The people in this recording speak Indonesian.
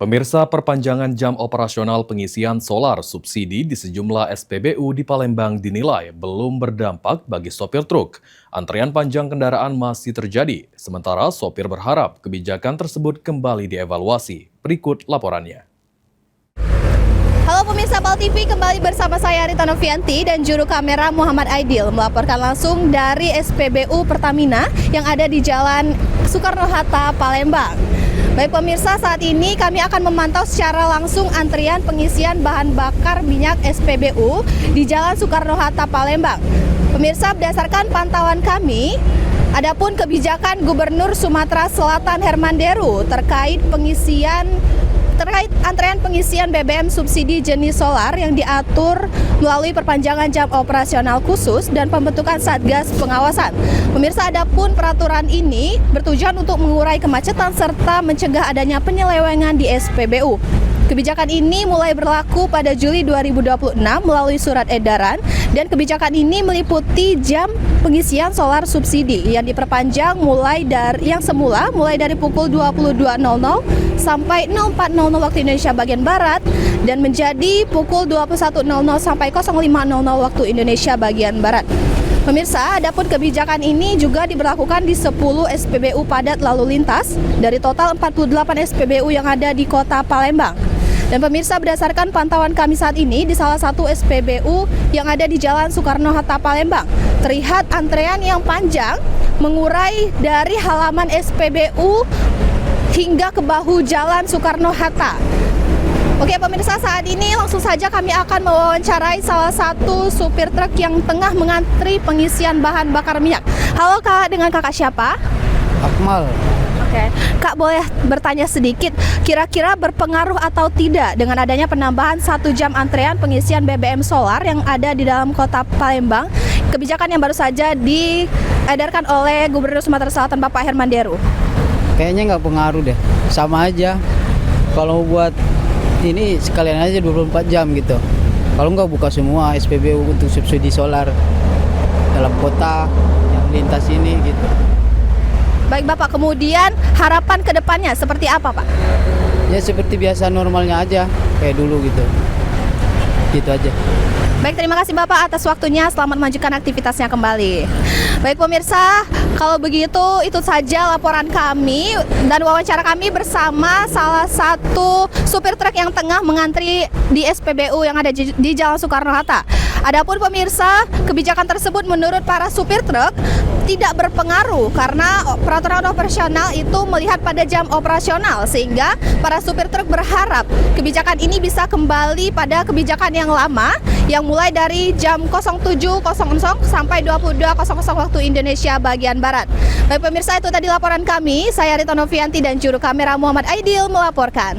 Pemirsa, perpanjangan jam operasional pengisian solar subsidi di sejumlah SPBU di Palembang dinilai belum berdampak bagi sopir truk. Antrean panjang kendaraan masih terjadi, sementara sopir berharap kebijakan tersebut kembali dievaluasi. Berikut laporannya. Halo pemirsa PAL TV, kembali bersama saya Rita Novianti dan juru kamera Muhammad Aidil melaporkan langsung dari SPBU Pertamina yang ada di Jalan Soekarno-Hatta, Palembang. Baik pemirsa, saat ini kami akan memantau secara langsung antrian pengisian bahan bakar minyak SPBU di Jalan Soekarno-Hatta, Palembang. Pemirsa, berdasarkan pantauan kami, adapun kebijakan Gubernur Sumatera Selatan Herman Deru terkait antrean pengisian BBM subsidi jenis solar yang diatur melalui perpanjangan jam operasional khusus dan pembentukan Satgas Pengawasan. Pemirsa, adapun peraturan ini bertujuan untuk mengurai kemacetan serta mencegah adanya penyelewengan di SPBU. Kebijakan ini mulai berlaku pada Juli 2026 melalui surat edaran dan kebijakan ini meliputi jam pengisian solar subsidi yang diperpanjang mulai dari pukul 22.00 sampai 04.00 waktu Indonesia bagian Barat dan menjadi pukul 21.00 sampai 05.00 waktu Indonesia bagian Barat. Pemirsa, adapun kebijakan ini juga diberlakukan di 10 SPBU padat lalu lintas dari total 48 SPBU yang ada di Kota Palembang. Dan pemirsa, berdasarkan pantauan kami saat ini di salah satu SPBU yang ada di Jalan Soekarno-Hatta, Palembang, terlihat antrean yang panjang mengurai dari halaman SPBU hingga ke bahu Jalan Soekarno-Hatta. Oke pemirsa, saat ini langsung saja kami akan mewawancarai salah satu supir truk yang tengah mengantri pengisian bahan bakar minyak. Halo Kak, dengan Kakak siapa? Akmal. Oke, Kak boleh bertanya sedikit, kira-kira berpengaruh atau tidak dengan adanya penambahan 1 jam antrean pengisian BBM solar yang ada di dalam Kota Palembang, kebijakan yang baru saja diedarkan oleh Gubernur Sumatera Selatan Bapak Herman Deru? Kayaknya nggak pengaruh deh, sama aja. Kalau buat ini sekalian aja 24 jam gitu. Kalau nggak buka semua SPBU untuk subsidi solar dalam kota yang lintas ini gitu. Baik Bapak, kemudian harapan ke depannya seperti apa Pak? Ya seperti biasa normalnya aja, kayak dulu gitu. Gitu aja. Baik, terima kasih Bapak atas waktunya, selamat melanjutkan aktivitasnya kembali. Baik pemirsa, kalau begitu itu saja laporan kami dan wawancara kami bersama salah satu supir truk yang tengah mengantri di SPBU yang ada di Jalan Soekarno-Hatta. Adapun pemirsa, kebijakan tersebut menurut para supir truk tidak berpengaruh karena peraturan operasional itu melihat pada jam operasional, sehingga para supir truk berharap kebijakan ini bisa kembali pada kebijakan yang lama yang mulai dari jam 07.00 sampai 22.00 waktu Indonesia bagian Barat. Baik pemirsa, itu tadi laporan kami. Saya Rita Novianti dan juru kamera Muhammad Aidil melaporkan.